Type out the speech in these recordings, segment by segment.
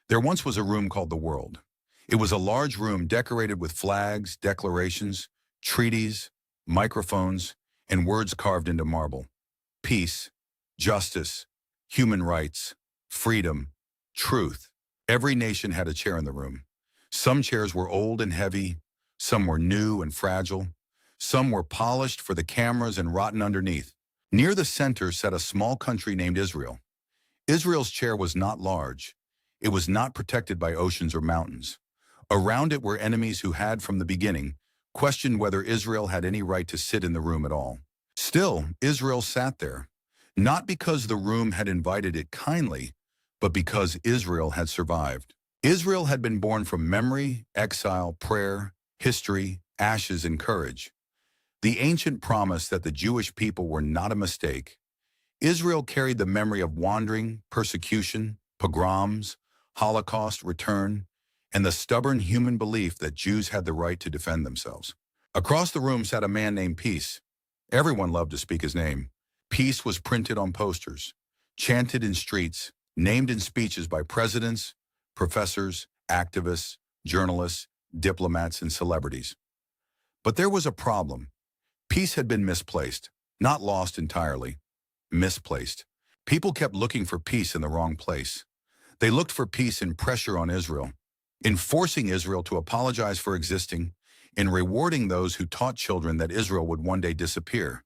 There once was a room called the world. It was a large room decorated with flags, declarations, treaties, microphones, and words carved into marble. Peace, justice, human rights, freedom, truth. Every nation had a chair in the room. Some chairs were old and heavy, some were new and fragile, some were polished for the cameras and rotten underneath. Near the center sat a small country named Israel. Israel's chair was not large. It was not protected by oceans or mountains. Around it were enemies who had, from the beginning, questioned whether Israel had any right to sit in the room at all. Still, Israel sat there, not because the room had invited it kindly, but because Israel had survived. Israel had been born from memory, exile, prayer, history, ashes, and courage. The ancient promise that the Jewish people were not a mistake. Israel carried the memory of wandering, persecution, pogroms, Holocaust, return, and the stubborn human belief that Jews had the right to defend themselves. Across the room sat a man named Peace. Everyone loved to speak his name. Peace was printed on posters, chanted in streets, named in speeches by presidents, professors, activists, journalists, diplomats, and celebrities. But there was a problem. Peace had been misplaced, not lost entirely, misplaced. People kept looking for peace in the wrong place. They looked for peace in pressure on Israel, in forcing Israel to apologize for existing, in rewarding those who taught children that Israel would one day disappear,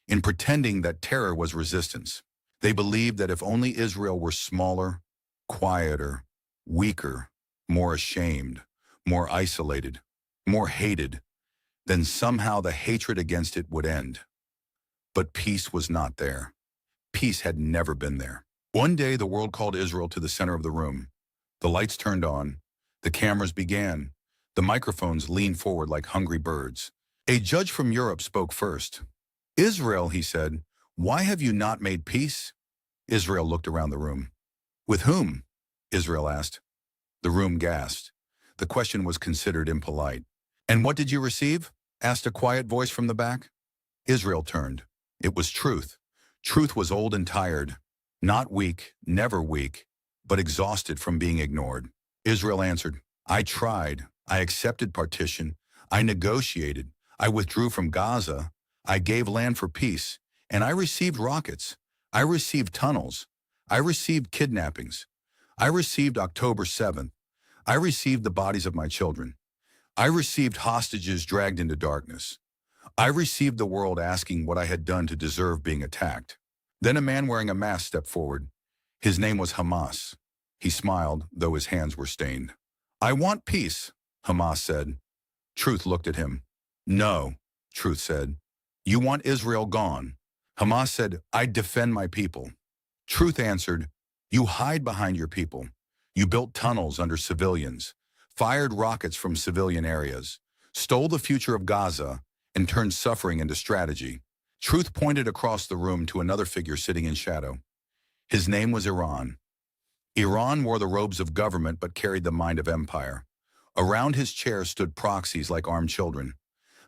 in pretending that terror was resistance. They believed that if only Israel were smaller, quieter, weaker, more ashamed, more isolated, more hated, then somehow the hatred against it would end. But peace was not there. Peace had never been there. One day, the world called Israel to the center of the room. The lights turned on. The cameras began. The microphones leaned forward like hungry birds. A judge from Europe spoke first. "Israel," he said, "why have you not made peace?" Israel looked around the room. "With whom?" Israel asked. The room gasped. The question was considered impolite. "And what did you receive?" asked a quiet voice from the back. Israel turned. It was truth. Truth was old and tired. Not weak, never weak, but exhausted from being ignored. Israel answered, "I tried. I accepted partition. I negotiated. I withdrew from Gaza. I gave land for peace. And I received rockets. I received tunnels. I received kidnappings. I received October 7th. I received the bodies of my children. I received hostages dragged into darkness. I received the world asking what I had done to deserve being attacked." Then a man wearing a mask stepped forward. His name was Hamas. He smiled, though his hands were stained. "I want peace," Hamas said. Truth looked at him. "No," Truth said. "You want Israel gone." Hamas said, "I defend my people." Truth answered, "You hide behind your people. You built tunnels under civilians, fired rockets from civilian areas, stole the future of Gaza, and turned suffering into strategy." Truth pointed across the room to another figure sitting in shadow. His name was Iran. Iran wore the robes of government but carried the mind of empire. Around his chair stood proxies like armed children.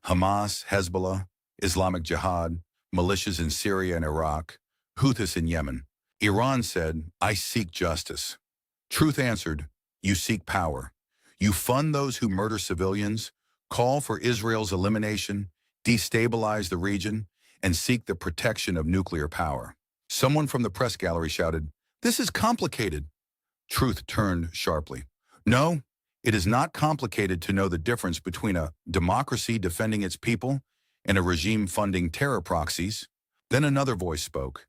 Hamas, Hezbollah, Islamic Jihad, militias in Syria and Iraq, Houthis in Yemen. Iran said, "I seek justice." Truth answered, "You seek power. You fund those who murder civilians, call for Israel's elimination, destabilize the region, and seek the protection of nuclear power." Someone from the press gallery shouted, "This is complicated." Truth turned sharply. "No, it is not complicated to know the difference between a democracy defending its people and a regime funding terror proxies." Then another voice spoke.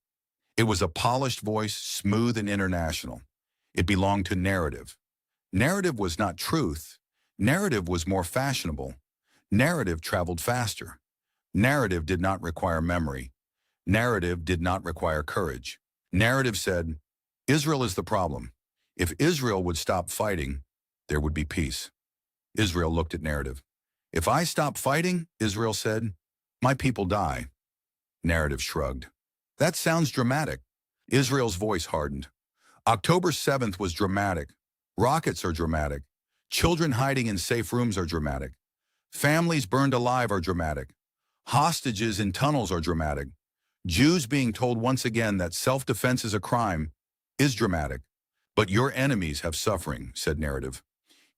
It was a polished voice, smooth and international. It belonged to narrative. Narrative was not truth. Narrative was more fashionable. Narrative traveled faster. Narrative did not require memory. Narrative did not require courage. Narrative said, "Israel is the problem. If Israel would stop fighting, there would be peace." Israel looked at narrative. "If I stop fighting," Israel said, "my people die." Narrative shrugged. "That sounds dramatic." Israel's voice hardened. October 7th was dramatic. Rockets are dramatic. Children hiding in safe rooms are dramatic. Families burned alive are dramatic. Hostages in tunnels are dramatic. Jews being told once again that self-defense is a crime is dramatic. But your enemies have suffering, said narrative.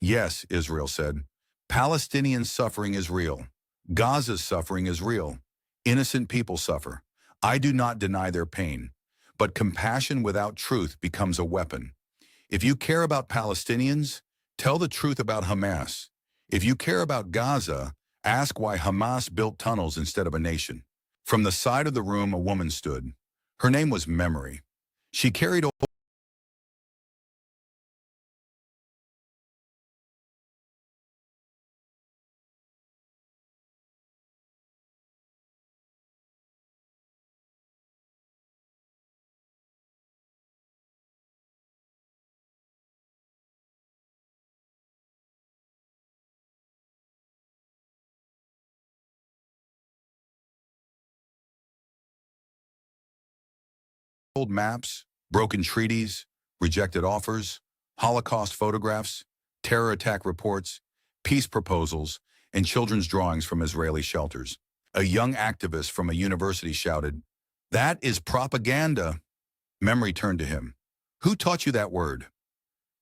Yes, Israel said. Palestinian suffering is real. Gaza's suffering is real. Innocent people suffer. I do not deny their pain. But compassion without truth becomes a weapon. If you care about Palestinians, tell the truth about Hamas. If you care about Gaza, ask why Hamas built tunnels instead of a nation. From the side of the room, a woman stood. Her name was Memory. She carried old maps, broken treaties, rejected offers, Holocaust photographs, terror attack reports, peace proposals, and children's drawings from Israeli shelters. A young activist from a university shouted, "That is propaganda." Memory turned to him. "Who taught you that word?"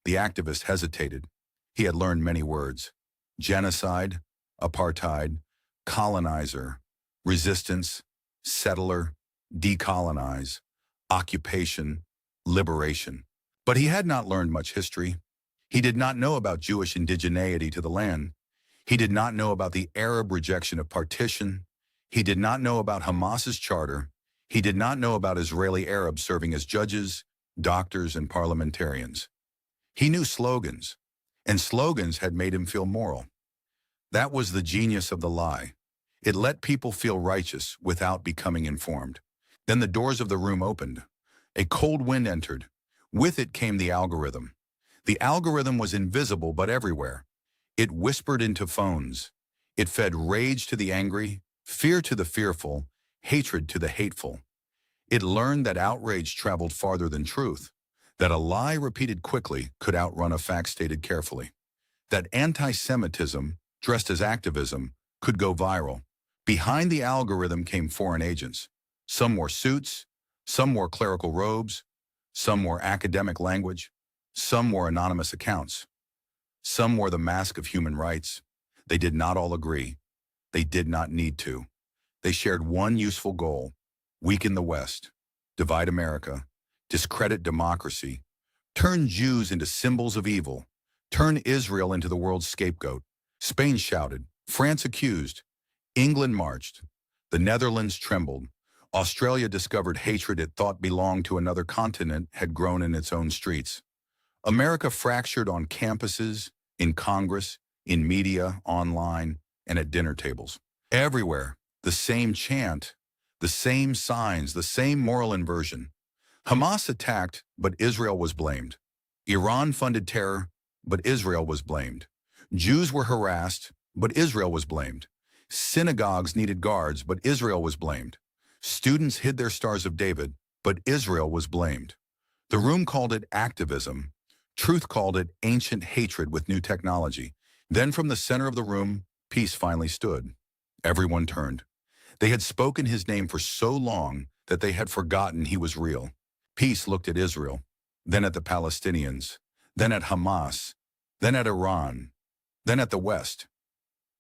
The activist hesitated. He had learned many words: genocide, apartheid, colonizer, resistance, settler, decolonize, occupation, liberation. But he had not learned much history. He did not know about Jewish indigeneity to the land. He did not know about the Arab rejection of partition. He did not know about Hamas's charter. He did not know about Israeli Arabs serving as judges, doctors, and parliamentarians. He knew slogans, and slogans had made him feel moral. That was the genius of the lie. It let people feel righteous without becoming informed. Then the doors of the room opened. A cold wind entered. With it came the algorithm. The algorithm was invisible but everywhere. It whispered into phones. It fed rage to the angry, fear to the fearful, hatred to the hateful. It learned that outrage traveled farther than truth, that a lie repeated quickly could outrun a fact stated carefully, that anti-Semitism, dressed as activism, could go viral. Behind the algorithm came foreign agents. Some wore suits, some wore clerical robes, some wore academic language, some wore anonymous accounts. Some wore the mask of human rights. They did not all agree. They did not need to. They shared one useful goal: weaken the West, divide America, discredit democracy, turn Jews into symbols of evil, turn Israel into the world's scapegoat. Spain shouted, France accused, England marched, the Netherlands trembled. Australia discovered hatred it thought belonged to another continent had grown in its own streets. America fractured on campuses, in Congress, in media, online, and at dinner tables. Everywhere, the same chant, the same signs, the same moral inversion. Hamas attacked, but Israel was blamed. Iran funded terror, but Israel was blamed. Jews were harassed, but Israel was blamed. Synagogues needed guards, but Israel was blamed. Students hid their Stars of David, but Israel was blamed. The room called it activism. Truth called it ancient hatred with new technology. Then from the center of the room, peace finally stood. Everyone turned. They had spoken his name for so long that they had forgotten he was real. Peace looked at Israel, then at the Palestinians, then at Hamas, then at Iran, then at the West.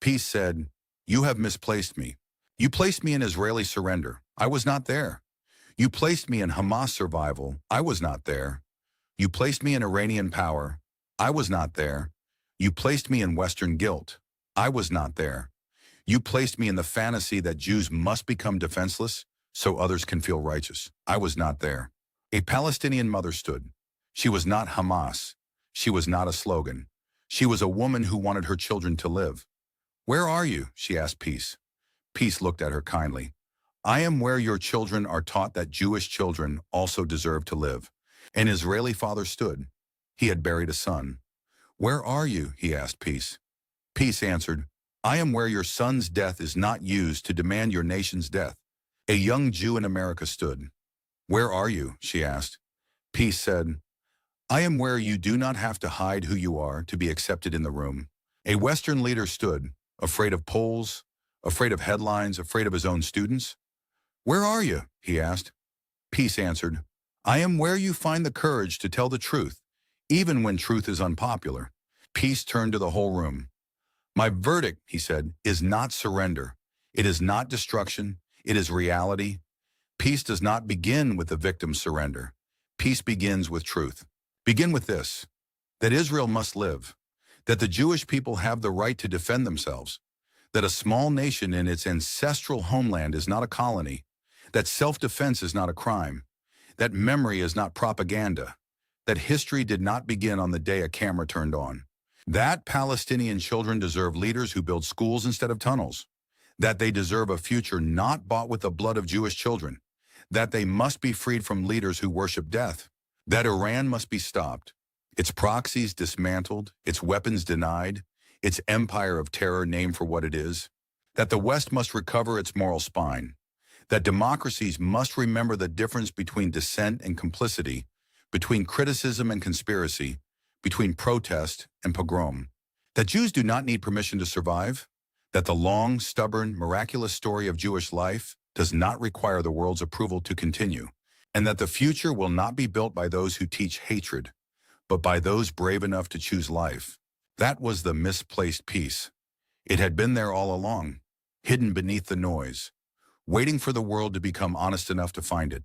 Peace said, "You have misplaced me. You placed me in Israeli surrender. I was not there. You placed me in Hamas survival. I was not there. You placed me in Iranian power. I was not there. You placed me in Western guilt. I was not there. You placed me in the fantasy that Jews must become defenseless so others can feel righteous. I was not there." A Palestinian mother stood. She was not Hamas. She was not a slogan. She was a woman who wanted her children to live. "Where are you?" she asked Peace. Peace looked at her kindly. "I am where your children are taught that Jewish children also deserve to live." An Israeli father stood. He had buried a son. "Where are you?" he asked Peace. Peace answered, "I am where your son's death is not used to demand your nation's death." A young Jew in America stood. "Where are you?" she asked. Peace said, "I am where you do not have to hide who you are to be accepted in the room." A Western leader stood, afraid of polls, afraid of headlines, afraid of his own students. "Where are you?" he asked. Peace answered, "I am where you find the courage to tell the truth, Even when truth is unpopular, Peace turned to the whole room. My verdict, he said, is not surrender. It is not destruction. It is reality. Peace does not begin with the victim's surrender. Peace begins with truth. Begin with this, that Israel must live, that the Jewish people have the right to defend themselves, that a small nation in its ancestral homeland is not a colony, that self-defense is not a crime, that memory is not propaganda, that history did not begin on the day a camera turned on, that Palestinian children deserve leaders who build schools instead of tunnels, that they deserve a future not bought with the blood of Jewish children, that they must be freed from leaders who worship death, that Iran must be stopped, its proxies dismantled, its weapons denied, its empire of terror named for what it is, that the West must recover its moral spine, that democracies must remember the difference between dissent and complicity, between criticism and conspiracy, between protest and pogrom, that Jews do not need permission to survive, that the long, stubborn, miraculous story of Jewish life does not require the world's approval to continue, and that the future will not be built by those who teach hatred, but by those brave enough to choose life. That was the misplaced peace. It had been there all along, hidden beneath the noise, waiting for the world to become honest enough to find it.